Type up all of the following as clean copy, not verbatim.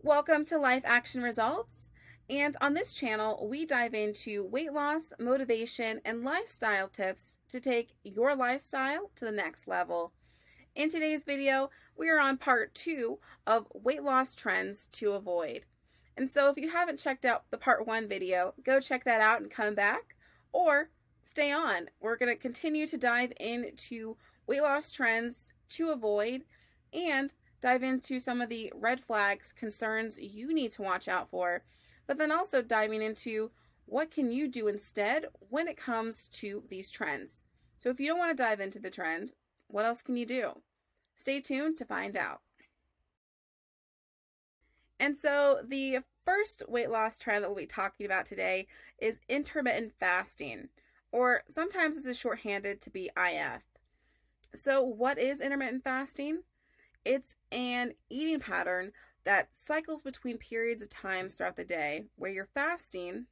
Welcome to Life Action Results. And on this channel, we dive into weight loss, motivation, and lifestyle tips to take your lifestyle to the next level. In today's video, we are on part 2 of weight loss trends to avoid. And so if you haven't checked out the part 1 video, go check that out and come back, or stay on. We're going to continue to dive into weight loss trends to avoid and dive into some of the red flags, concerns you need to watch out for, but then also diving into what can you do instead when it comes to these trends. So if you don't want to dive into the trend, what else can you do? Stay tuned to find out. And so the first weight loss trend that we'll be talking about today is intermittent fasting, or sometimes this is shorthanded to be IF. So what is intermittent fasting? It's an eating pattern that cycles between periods of times throughout the day where you're fasting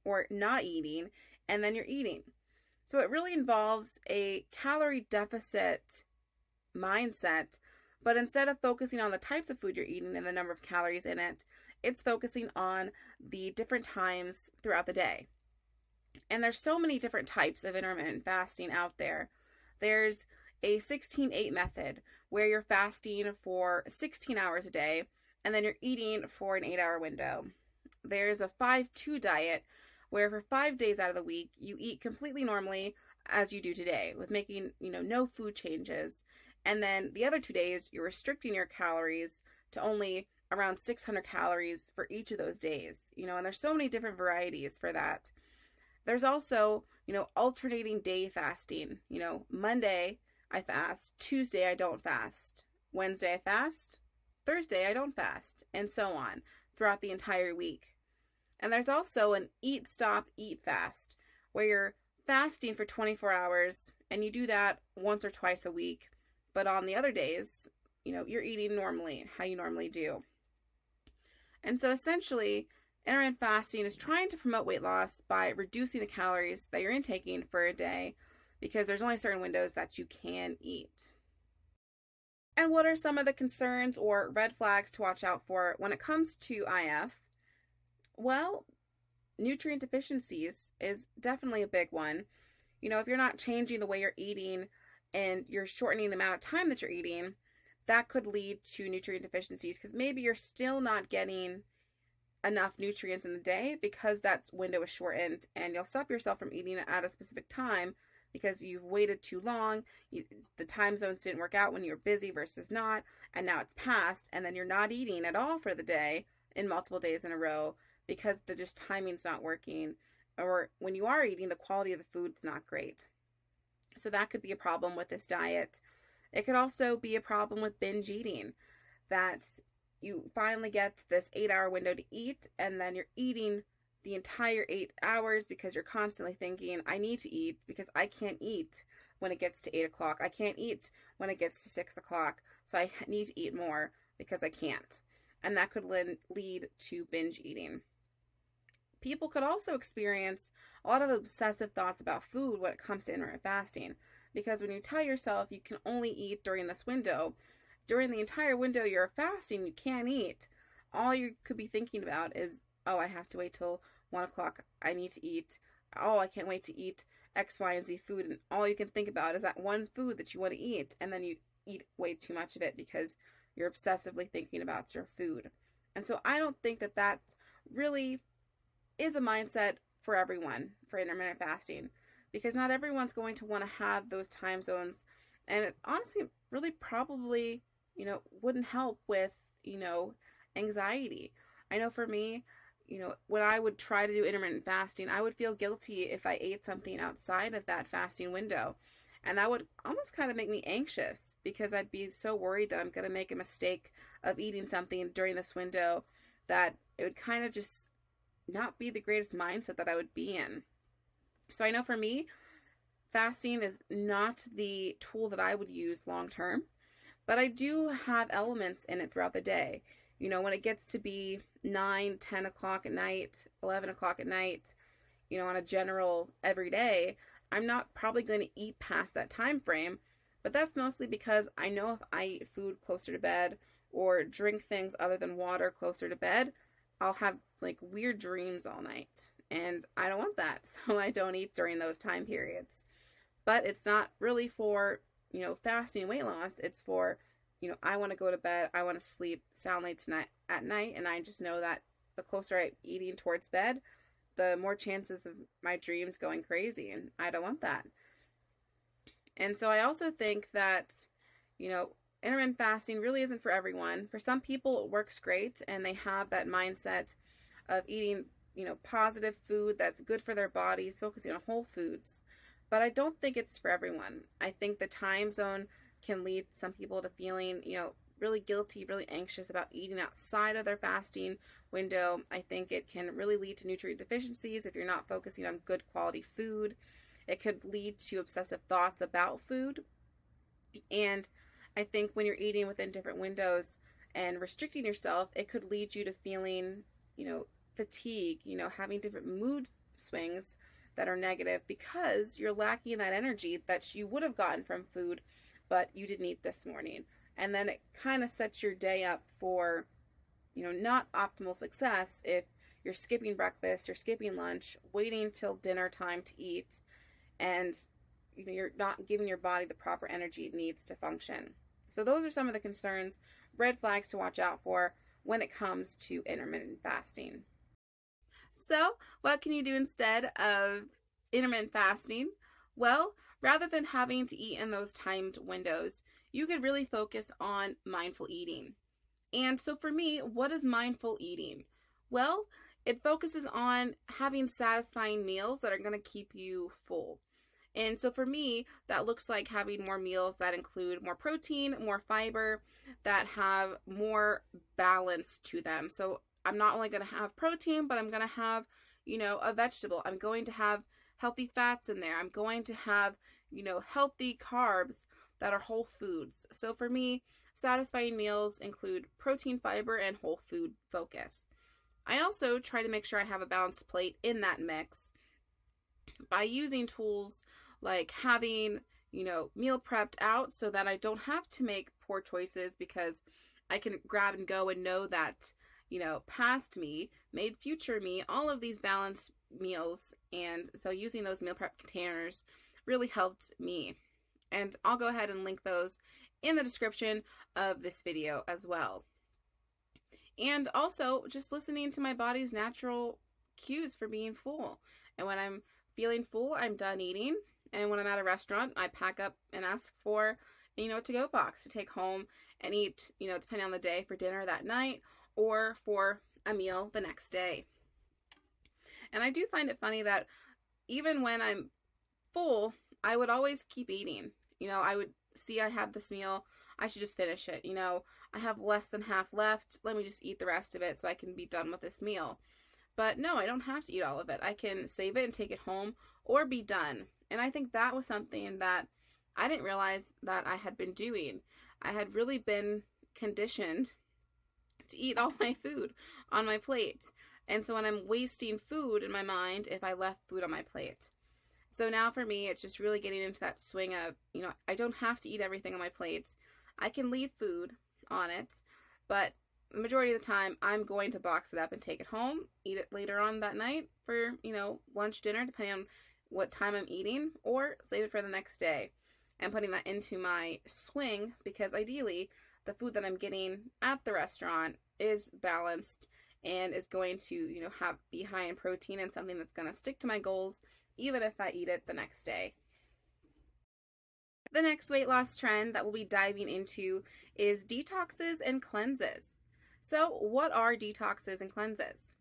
or not eating, and then you're eating. So it really involves a calorie deficit mindset, but instead of focusing on the types of food you're eating and the number of calories in it, it's focusing on the different times throughout the day. And there's so many different types of intermittent fasting out there. There's a 16-8 method where you're fasting for 16 hours a day and then you're eating for an 8-hour window. There's a 5-2 diet where for 5 days out of the week you eat completely normally as you do today, with making no food changes, and then the other 2 days you're restricting your calories to only around 600 calories for each of those days. And there's so many different varieties for that. There's also alternating day fasting. Monday I fast, Tuesday I don't fast, Wednesday I fast, Thursday I don't fast, and so on throughout the entire week. And there's also an eat, stop, eat fast, where you're fasting for 24 hours and you do that once or twice a week, but on the other days, you're eating normally, how you normally do. And so essentially, intermittent fasting is trying to promote weight loss by reducing the calories that you're intaking for a day, because there's only certain windows that you can eat. And what are some of the concerns or red flags to watch out for when it comes to IF? Well, nutrient deficiencies is definitely a big one. If you're not changing the way you're eating and you're shortening the amount of time that you're eating, that could lead to nutrient deficiencies, because maybe you're still not getting enough nutrients in the day because that window is shortened, and you'll stop yourself from eating at a specific time because you've waited too long, the time zones didn't work out when you were busy versus not, and now it's past, and then you're not eating at all for the day in multiple days in a row because the just timing's not working, or when you are eating, the quality of the food's not great. So that could be a problem with this diet. It could also be a problem with binge eating, that you finally get this 8-hour window to eat, and then you're eating the entire 8 hours because you're constantly thinking, I need to eat because I can't eat when it gets to 8 o'clock. I can't eat when it gets to 6 o'clock. So I need to eat more because I can't. And that could lead to binge eating. People could also experience a lot of obsessive thoughts about food when it comes to intermittent fasting, because when you tell yourself you can only eat during this window, during the entire window you're fasting, you can't eat. All you could be thinking about is, oh, I have to wait till 1 o'clock. I need to eat. Oh, I can't wait to eat X, Y, and Z food. And all you can think about is that one food that you want to eat. And then you eat way too much of it because you're obsessively thinking about your food. And so I don't think that that really is a mindset for everyone for intermittent fasting, because not everyone's going to want to have those time zones. And it honestly really probably, wouldn't help with, anxiety. I know for me, when I would try to do intermittent fasting, I would feel guilty if I ate something outside of that fasting window. And that would almost kind of make me anxious, because I'd be so worried that I'm going to make a mistake of eating something during this window, that it would kind of just not be the greatest mindset that I would be in. So I know for me, fasting is not the tool that I would use long term, but I do have elements in it throughout the day. When it gets to be 9, 10 o'clock at night, 11 o'clock at night, on a general every day, I'm not probably going to eat past that time frame, but that's mostly because I know if I eat food closer to bed or drink things other than water closer to bed, I'll have like weird dreams all night. And I don't want that. So I don't eat during those time periods. But it's not really for, fasting and weight loss. It's for, I want to go to bed. I want to sleep soundly tonight at night. And I just know that the closer I'm eating towards bed, the more chances of my dreams going crazy. And I don't want that. And so I also think that, intermittent fasting really isn't for everyone. For some people, it works great and they have that mindset of eating, positive food that's good for their bodies, focusing on whole foods. But I don't think it's for everyone. I think the time zone can lead some people to feeling, really guilty, really anxious about eating outside of their fasting window. I think it can really lead to nutrient deficiencies if you're not focusing on good quality food. It could lead to obsessive thoughts about food. And I think when you're eating within different windows and restricting yourself, it could lead you to feeling, fatigue, having different mood swings that are negative because you're lacking that energy that you would have gotten from food, but you didn't eat this morning. And then it kind of sets your day up for, not optimal success if you're skipping breakfast, you're skipping lunch, waiting till dinner time to eat, and you're not giving your body the proper energy it needs to function. So those are some of the concerns, red flags to watch out for when it comes to intermittent fasting. So what can you do instead of intermittent fasting? Well, rather than having to eat in those timed windows, you could really focus on mindful eating. And so for me, what is mindful eating? Well, it focuses on having satisfying meals that are going to keep you full. And so for me, that looks like having more meals that include more protein, more fiber, that have more balance to them. So I'm not only going to have protein, but I'm going to have, a vegetable. I'm going to have healthy fats in there. I'm going to have, healthy carbs that are whole foods. So for me, satisfying meals include protein, fiber, and whole food focus. I also try to make sure I have a balanced plate in that mix by using tools like having, meal prepped out so that I don't have to make poor choices because I can grab and go and know that, past me made future me all of these balanced meals. And so using those meal prep containers really helped me. And I'll go ahead and link those in the description of this video as well. And also just listening to my body's natural cues for being full. And when I'm feeling full, I'm done eating. And when I'm at a restaurant, I pack up and ask for, a to-go box to take home and eat, depending on the day, for dinner that night or for a meal the next day. And I do find it funny that even when I'm full, I would always keep eating. I would see I have this meal, I should just finish it. I have less than half left, let me just eat the rest of it so I can be done with this meal. But no, I don't have to eat all of it. I can save it and take it home or be done. And I think that was something that I didn't realize that I had been doing. I had really been conditioned to eat all my food on my plate. And so when I'm wasting food in my mind if I left food on my plate. So now for me, it's just really getting into that swing of, I don't have to eat everything on my plate. I can leave food on it, but the majority of the time, I'm going to box it up and take it home, eat it later on that night for, lunch, dinner, depending on what time I'm eating, or save it for the next day. And putting that into my swing because ideally, the food that I'm getting at the restaurant is balanced and is going to, be high in protein and something that's going to stick to my goals, even if I eat it the next day. The next weight loss trend that we'll be diving into is detoxes and cleanses. So what are detoxes and cleanses?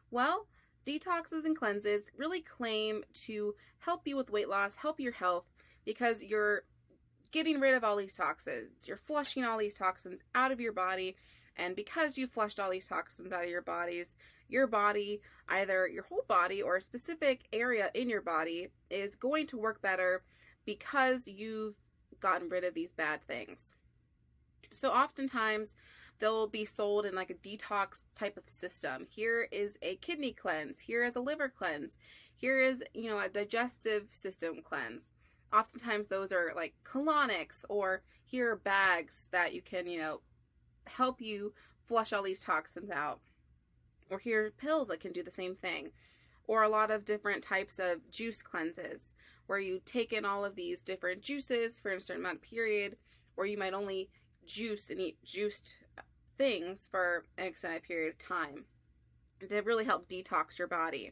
Well, detoxes and cleanses really claim to help you with weight loss, help your health, because you're getting rid of all these toxins. You're flushing all these toxins out of your body. And because you flushed all these toxins out of your body, either your whole body or a specific area in your body, is going to work better because you've gotten rid of these bad things. So oftentimes they'll be sold in like a detox type of system. Here is a kidney cleanse. Here is a liver cleanse. Here is, a digestive system cleanse. Oftentimes those are like colonics, or here are bags that you can, help you flush all these toxins out. Or here are pills that can do the same thing. Or a lot of different types of juice cleanses where you take in all of these different juices for a certain amount of period, or you might only juice and eat juiced things for an extended period of time to really help detox your body.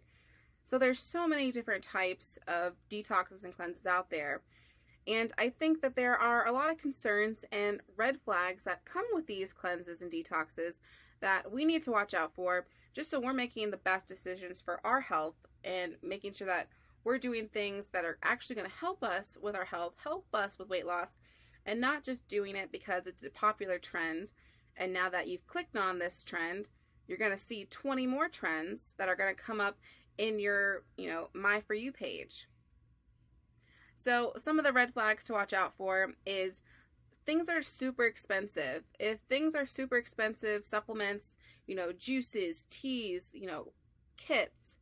So there's so many different types of detoxes and cleanses out there. And I think that there are a lot of concerns and red flags that come with these cleanses and detoxes that we need to watch out for, just so we're making the best decisions for our health and making sure that we're doing things that are actually going to help us with our health, help us with weight loss, and not just doing it because it's a popular trend. And now that you've clicked on this trend, you're going to see 20 more trends that are going to come up in your, My For You page. So some of the red flags to watch out for is things that are super expensive. If things are super expensive, supplements, juices, teas, kits,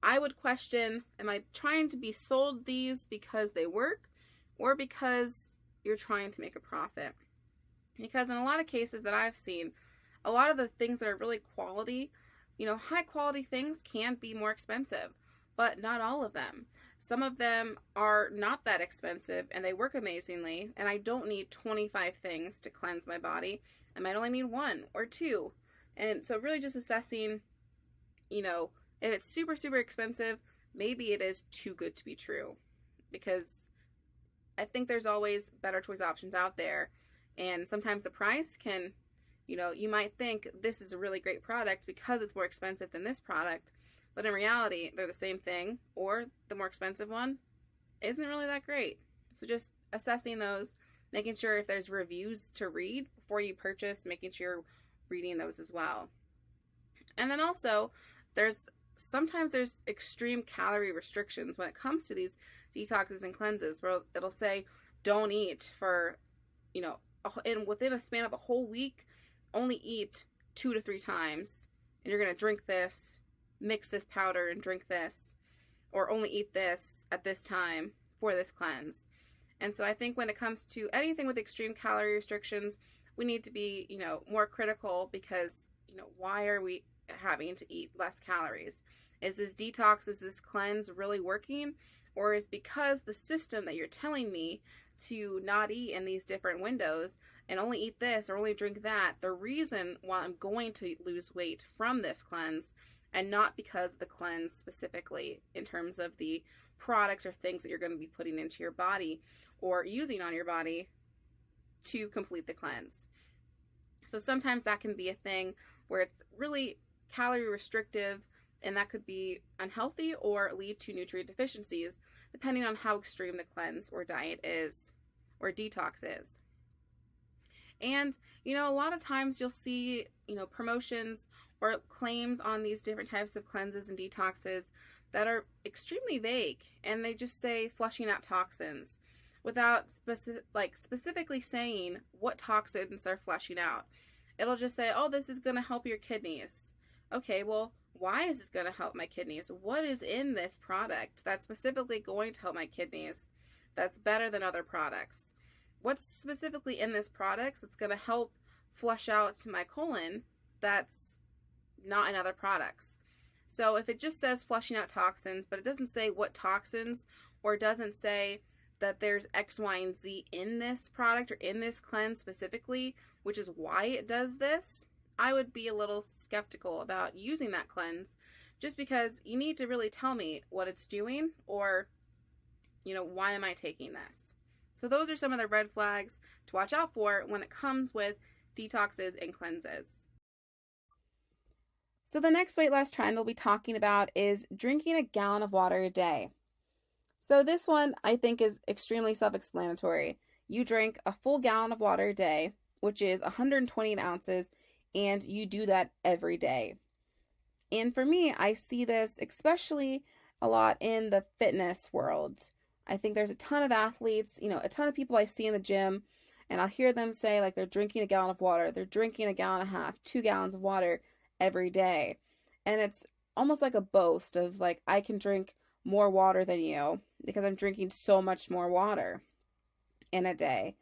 I would question, am I trying to be sold these because they work or because you're trying to make a profit? Because in a lot of cases that I've seen, a lot of the things that are really quality, high quality things can be more expensive, but not all of them. Some of them are not that expensive and they work amazingly, and I don't need 25 things to cleanse my body. I might only need 1 or 2. And so really just assessing, if it's super, super expensive, maybe it is too good to be true, because I think there's always better choice options out there. And sometimes the price can, you might think this is a really great product because it's more expensive than this product. But in reality, they're the same thing, or the more expensive one isn't really that great. So just assessing those, making sure if there's reviews to read before you purchase, making sure you're reading those as well. And then also, sometimes there's extreme calorie restrictions when it comes to these detoxes and cleanses, where it'll say don't eat for, and within a span of a whole week, only eat 2 to 3 times, and you're going to drink this, mix this powder and drink this, or only eat this at this time for this cleanse. And so I think when it comes to anything with extreme calorie restrictions, we need to be, more critical, because, why are we having to eat less calories? Is this detox, is this cleanse really working? Or is because the system that you're telling me to not eat in these different windows and only eat this or only drink that, the reason why I'm going to lose weight from this cleanse, and not because of the cleanse specifically in terms of the products or things that you're going to be putting into your body or using on your body to complete the cleanse. So sometimes that can be a thing where it's really calorie restrictive, and that could be unhealthy or lead to nutrient deficiencies, depending on how extreme the cleanse or diet is, or detox is. And, a lot of times you'll see, promotions or claims on these different types of cleanses and detoxes that are extremely vague, and they just say flushing out toxins without specifically saying what toxins are flushing out. It'll just say, oh, this is going to help your kidneys. Okay, well, why is this going to help my kidneys? What is in this product that's specifically going to help my kidneys that's better than other products? What's specifically in this product that's going to help flush out my colon that's not in other products? So if it just says flushing out toxins, but it doesn't say what toxins, or doesn't say that there's X, Y, and Z in this product or in this cleanse specifically, which is why it does this, I would be a little skeptical about using that cleanse, just because you need to really tell me what it's doing, or, why am I taking this? So those are some of the red flags to watch out for when it comes with detoxes and cleanses. So the next weight loss trend we'll be talking about is drinking a gallon of water a day. So this one I think is extremely self-explanatory. You drink a full gallon of water a day, which is 128 ounces, and you do that every day. And for me, I see this especially a lot in the fitness world. I think there's a ton of athletes, a ton of people I see in the gym, and I'll hear them say like they're drinking a gallon of water, they're drinking a gallon and a half, 2 gallons of water every day. And it's almost like a boast of like, I can drink more water than you because I'm drinking so much more water in a day.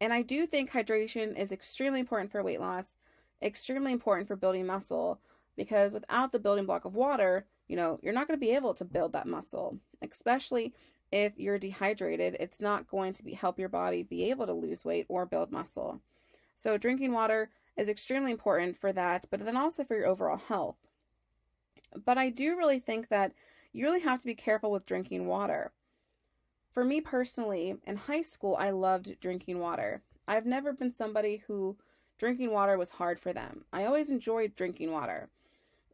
And I do think hydration is extremely important for weight loss, extremely important for building muscle, because without the building block of water, you're not going to be able to build that muscle, especially if you're dehydrated. It's not going to help your body be able to lose weight or build muscle. So drinking water is extremely important for that, but then also for your overall health. But I do really think that you really have to be careful with drinking water. For me personally, in high school, I loved drinking water. I've never been somebody who drinking water was hard for them. I always enjoyed drinking water.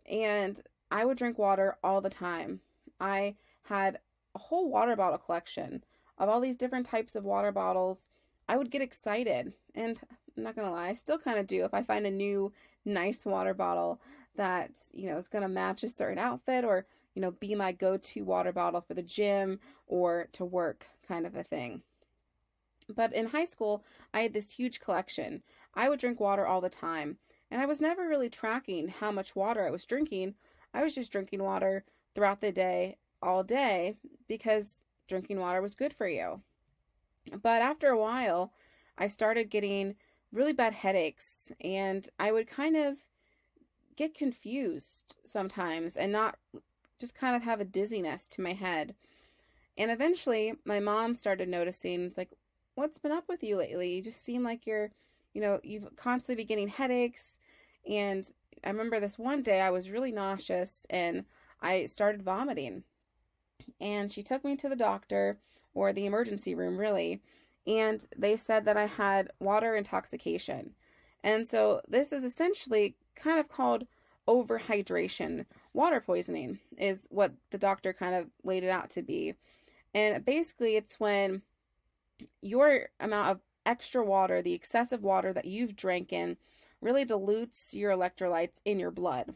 And I would drink water all the time. I had a whole water bottle collection of all these different types of water bottles. I would get excited. And I'm not going to lie, I still kind of do. If I find a new, nice water bottle that, is going to match a certain outfit or, be my go-to water bottle for the gym or to work kind of a thing. But in high school, I had this huge collection. I would drink water all the time. And I was never really tracking how much water I was drinking. I was just drinking water throughout the day, all day, because drinking water was good for you. But after a while, I started getting really bad headaches, and I would kind of get confused sometimes and not just kind of have a dizziness to my head. And eventually, my mom started noticing, it's like, what's been up with you lately? You just seem like you've constantly been getting headaches. And I remember this one day I was really nauseous and I started vomiting. And she took me to the doctor, or the emergency room really, and they said that I had water intoxication. And so this is essentially kind of called overhydration. Water poisoning is what the doctor kind of laid it out to be. And basically it's when your amount of extra water, the excessive water that you've drank in, really dilutes your electrolytes in your blood,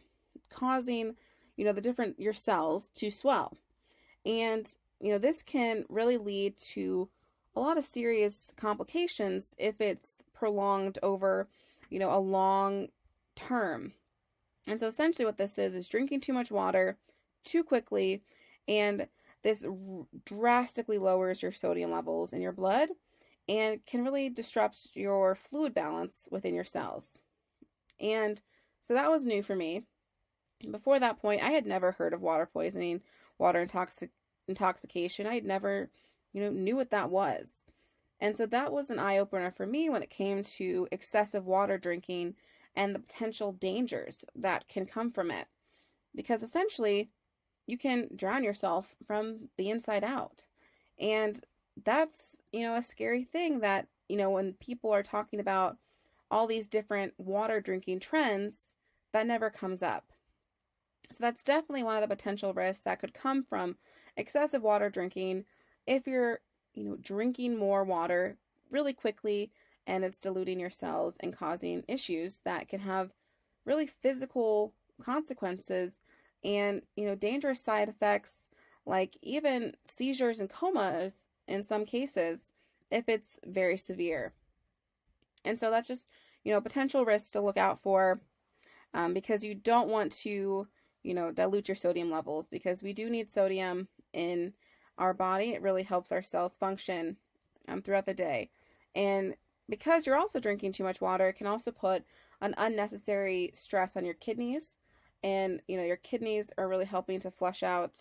causing, your cells to swell. And, this can really lead to a lot of serious complications if it's prolonged over, a long term. And so essentially what this is drinking too much water too quickly, and this drastically lowers your sodium levels in your blood and can really disrupt your fluid balance within your cells. And so that was new for me. Before that point, I had never heard of water poisoning, water intoxication. I had never, knew what that was. And so that was an eye-opener for me when it came to excessive water drinking and the potential dangers that can come from it. Because essentially, you can drown yourself from the inside out. And that's, a scary thing that, when people are talking about all these different water drinking trends, that never comes up. So that's definitely one of the potential risks that could come from excessive water drinking if you're, drinking more water really quickly and it's diluting your cells and causing issues that can have really physical consequences and, dangerous side effects like even seizures and comas in some cases if it's very severe. And so that's just, potential risks to look out for because you don't want to, dilute your sodium levels, because we do need sodium in our body. It really helps our cells function throughout the day. And because you're also drinking too much water, it can also put an unnecessary stress on your kidneys. And, your kidneys are really helping to flush out,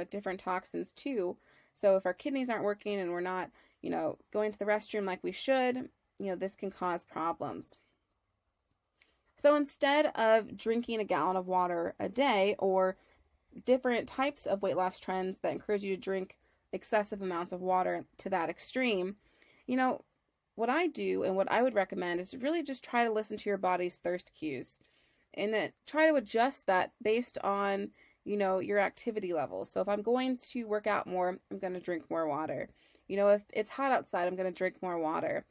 different toxins too. So if our kidneys aren't working and we're not, going to the restroom like we should, this can cause problems. So instead of drinking a gallon of water a day, or different types of weight loss trends that encourage you to drink excessive amounts of water to that extreme, what I do and what I would recommend is to really just try to listen to your body's thirst cues and then try to adjust that based on, your activity levels. So if I'm going to work out more, I'm going to drink more water. If it's hot outside, I'm going to drink more water.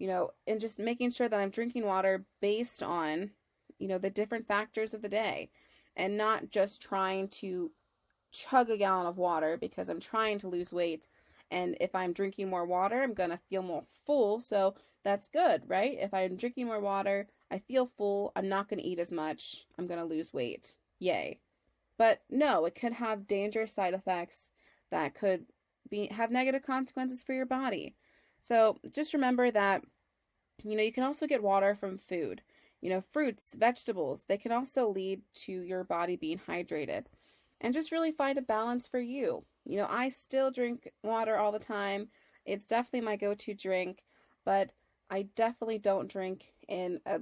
And just making sure that I'm drinking water based on, the different factors of the day, and not just trying to chug a gallon of water because I'm trying to lose weight. And if I'm drinking more water, I'm going to feel more full. So that's good, right? If I'm drinking more water, I feel full. I'm not going to eat as much. I'm going to lose weight. Yay. But no, it could have dangerous side effects that could have negative consequences for your body. So just remember that, you can also get water from food. Fruits, vegetables, they can also lead to your body being hydrated. And just really find a balance for you. I still drink water all the time. It's definitely my go-to drink, but I definitely don't drink in a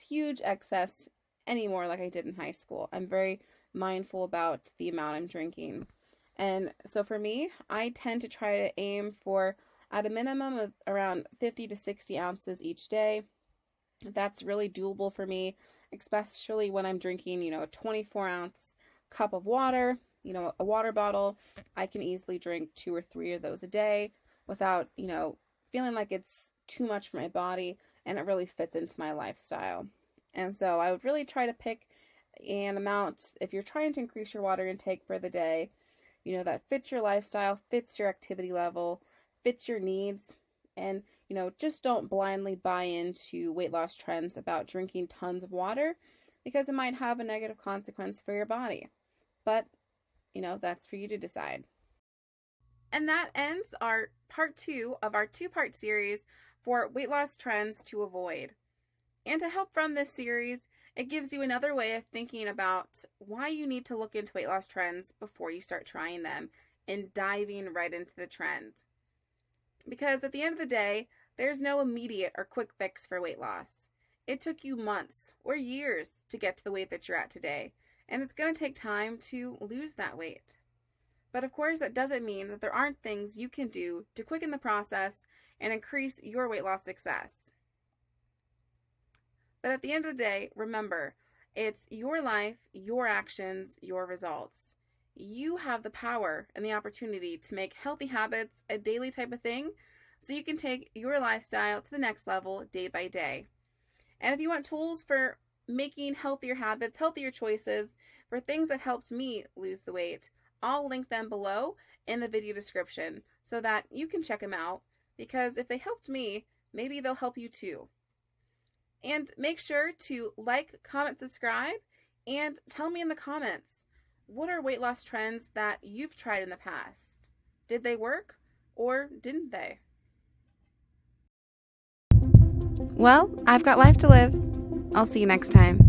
huge excess anymore like I did in high school. I'm very mindful about the amount I'm drinking. And so for me, I tend to try to aim for at a minimum of around 50 to 60 ounces each day. That's really doable for me, especially when I'm drinking, a 24-ounce cup of water, a water bottle. I can easily drink 2 or 3 of those a day without, feeling like it's too much for my body, and it really fits into my lifestyle. And so I would really try to pick an amount if you're trying to increase your water intake for the day, that fits your lifestyle, fits your activity level, fits your needs, and just don't blindly buy into weight loss trends about drinking tons of water because it might have a negative consequence for your body. But, that's for you to decide. And that ends our part 2 of our 2-part series for weight loss trends to avoid. And to help from this series, it gives you another way of thinking about why you need to look into weight loss trends before you start trying them and diving right into the trend. Because at the end of the day, there's no immediate or quick fix for weight loss. It took you months or years to get to the weight that you're at today, and it's going to take time to lose that weight. But of course, that doesn't mean that there aren't things you can do to quicken the process and increase your weight loss success. But at the end of the day, remember, it's your life, your actions, your results. You have the power and the opportunity to make healthy habits a daily type of thing so you can take your lifestyle to the next level day by day. And if you want tools for making healthier habits, healthier choices, for things that helped me lose the weight, I'll link them below in the video description so that you can check them out, because if they helped me, maybe they'll help you too. And make sure to like, comment, subscribe, and tell me in the comments, what are weight loss trends that you've tried in the past? Did they work or didn't they? Well, I've got life to live. I'll see you next time.